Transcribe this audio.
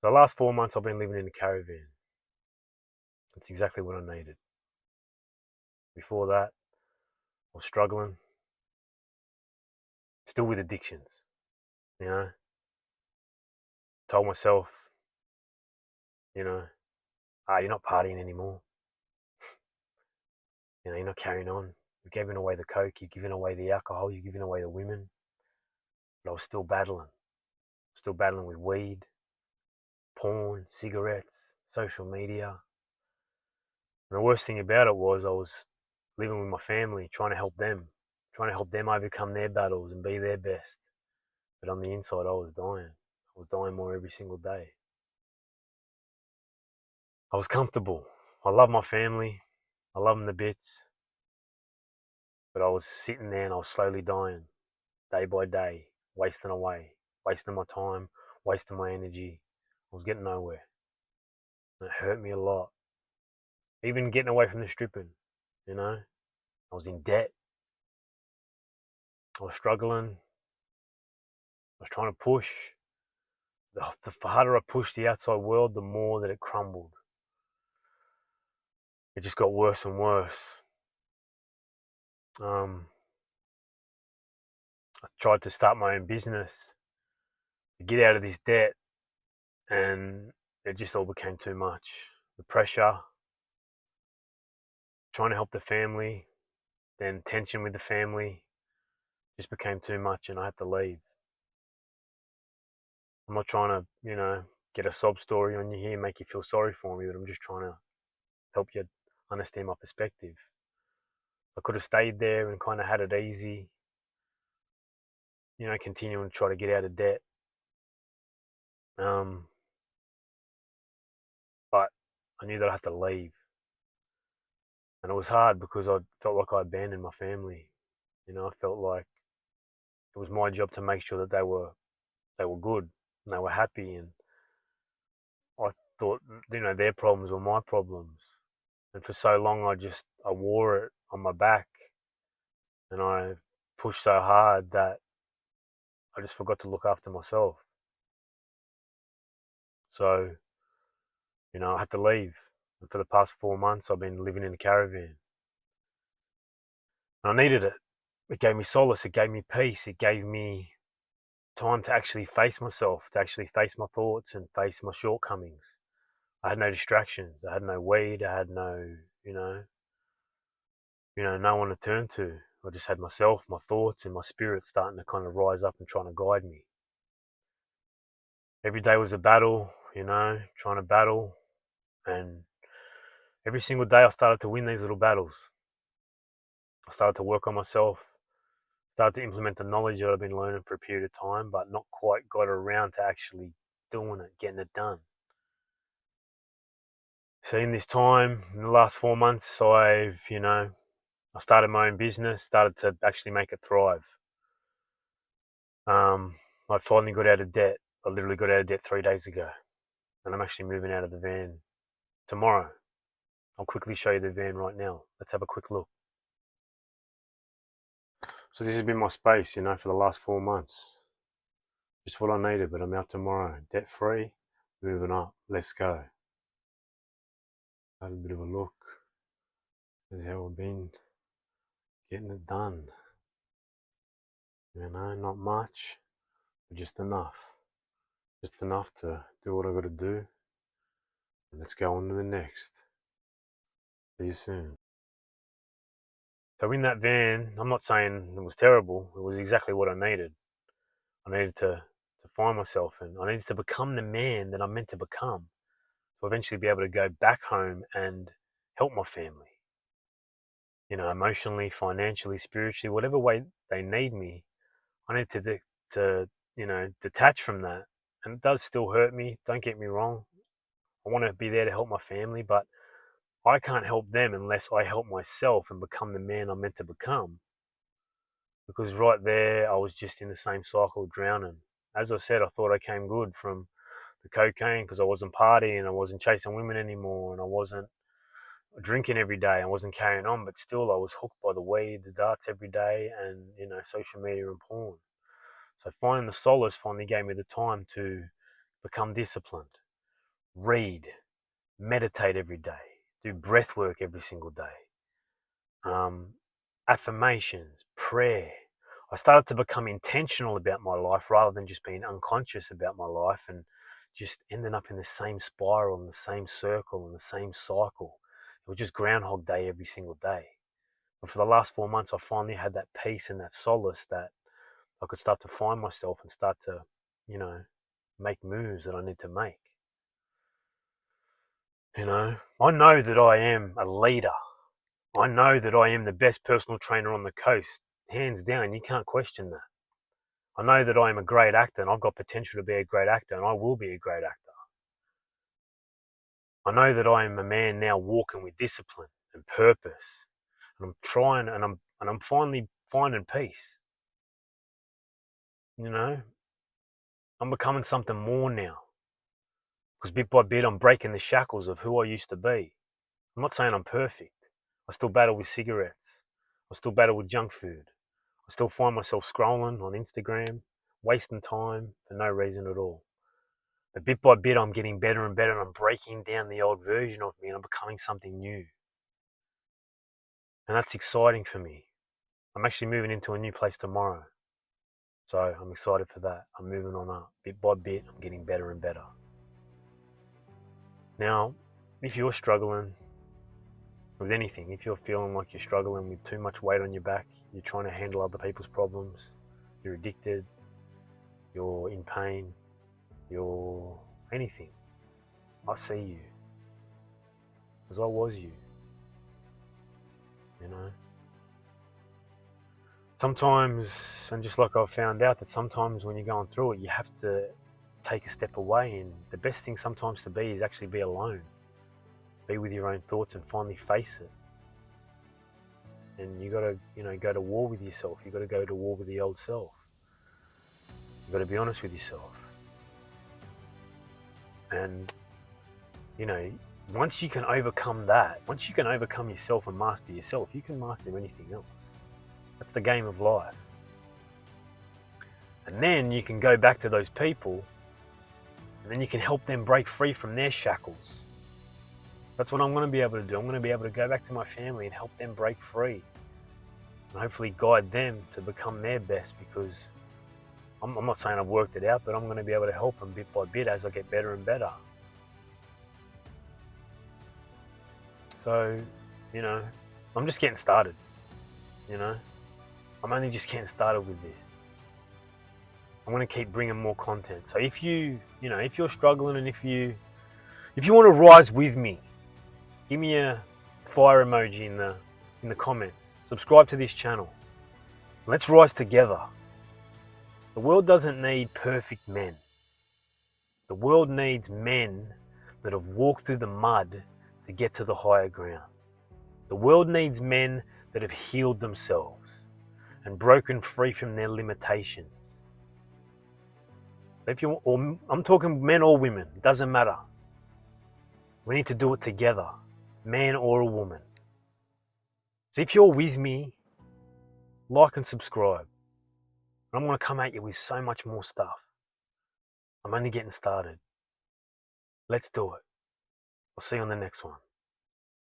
The last 4 months I've been living in a caravan. It's exactly what I needed. Before that, I was struggling, still with addictions, you know. Told myself, you know, you're not partying anymore. You're not carrying on. You're giving away the coke, you're giving away the alcohol, you're giving away the women. But I was still battling with weed, porn, cigarettes, social media. And the worst thing about it was I was living with my family, trying to help them overcome their battles and be their best. But on the inside, I was dying. I was dying more every single day. I was comfortable. I love my family. I love them to bits. But I was sitting there and I was slowly dying, day by day, wasting away, wasting my time, wasting my energy. I was getting nowhere. And it hurt me a lot. Even getting away from the stripping, I was in debt. I was struggling. I was trying to push. The harder I pushed the outside world, the more that it crumbled. It just got worse and worse. I tried to start my own business to get out of this debt, and it just all became too much. The pressure, trying to help the family, then tension with the family just became too much, and I had to leave. I'm not trying to, get a sob story on you here, make you feel sorry for me, but I'm just trying to help you understand my perspective. I could have stayed there and kind of had it easy, continuing to try to get out of debt. But I knew that I had to leave. And it was hard because I felt like I abandoned my family. I felt like it was my job to make sure that they were good and they were happy, and I thought, their problems were my problems. And for so long I wore it on my back, and I pushed so hard that I just forgot to look after myself. So, I had to leave. And for the past 4 months I've been living in a caravan. And I needed it. It gave me solace, it gave me peace, it gave me time to actually face myself, to actually face my thoughts and face my shortcomings. I had no distractions. I had no weed. I had no, no one to turn to. I just had myself, my thoughts, and my spirit starting to kind of rise up and trying to guide me. Every day was a battle, trying to battle. And every single day I started to win these little battles. I started to work on myself, started to implement the knowledge that I've been learning for a period of time, but not quite got around to actually doing it, getting it done. So in this time, in the last 4 months, I started my own business, started to actually make it thrive. I finally got out of debt. I literally got out of debt 3 days ago, and I'm actually moving out of the van tomorrow. I'll quickly show you the van right now. Let's have a quick look. So this has been my space, for the last 4 months. Just what I needed, but I'm out tomorrow, debt free, moving up. Let's go. Had a bit of a look. This is how I've been getting it done. Not much, but just enough. Just enough to do what I got to do. And let's go on to the next. See you soon. So in that van, I'm not saying it was terrible. It was exactly what I needed. I needed to find myself, and I needed to become the man that I'm meant to become. To eventually be able to go back home and help my family. Emotionally, financially, spiritually, whatever way they need me, I need to detach from that. And it does still hurt me. Don't get me wrong. I want to be there to help my family, but I can't help them unless I help myself and become the man I'm meant to become. Because right there, I was just in the same cycle, drowning. As I said, I thought I came good from the cocaine because I wasn't partying, I wasn't chasing women anymore, and I wasn't drinking every day. I wasn't carrying on, but still I was hooked by the weed, the darts every day, and social media and porn. So finding the solace finally gave me the time to become disciplined, read, meditate every day, do breath work every single day, affirmations, prayer. I started to become intentional about my life rather than just being unconscious about my life and just ending up in the same spiral, in the same circle, in the same cycle. It was just Groundhog Day every single day. But for the last 4 months, I finally had that peace and that solace that I could start to find myself and start to, you know, make moves that I need to make. I know that I am a leader. I know that I am the best personal trainer on the coast. Hands down, you can't question that. I know that I am a great actor and I've got potential to be a great actor and I will be a great actor. I know that I am a man now walking with discipline and purpose. And I'm trying and I'm finally finding peace. I'm becoming something more now. Because bit by bit I'm breaking the shackles of who I used to be. I'm not saying I'm perfect. I still battle with cigarettes. I still battle with junk food. I still find myself scrolling on Instagram, wasting time for no reason at all. But bit by bit, I'm getting better and better, and I'm breaking down the old version of me, and I'm becoming something new. And that's exciting for me. I'm actually moving into a new place tomorrow. So I'm excited for that. I'm moving on up. Bit by bit, I'm getting better and better. Now, if you're struggling with anything, if you're feeling like you're struggling with too much weight on your back, you're trying to handle other people's problems, you're addicted, you're in pain, you're anything, I see you. Because I was you. Sometimes, and just like I've found out, that sometimes when you're going through it, you have to take a step away, and the best thing sometimes to be is actually be alone. Be with your own thoughts and finally face it. And you gotta, go to war with yourself. You gotta go to war with the old self. You gotta be honest with yourself. And, once you can overcome that, once you can overcome yourself and master yourself, you can master anything else. That's the game of life. And then you can go back to those people and then you can help them break free from their shackles. That's what I'm going to be able to do. I'm going to be able to go back to my family and help them break free. And hopefully guide them to become their best, because I'm not saying I've worked it out, but I'm going to be able to help them bit by bit as I get better and better. So, I'm just getting started. I'm only just getting started with this. I'm going to keep bringing more content. So if if you're struggling and if you want to rise with me, give me a fire emoji in the comments. Subscribe to this channel. Let's rise together. The world doesn't need perfect men. The world needs men that have walked through the mud to get to the higher ground. The world needs men that have healed themselves and broken free from their limitations. I'm talking men or women, it doesn't matter. We need to do it together, man or a woman. So if you're with me, like and subscribe. I'm going to come at you with so much more stuff. I'm only getting started. Let's do it. I'll see you on the next one.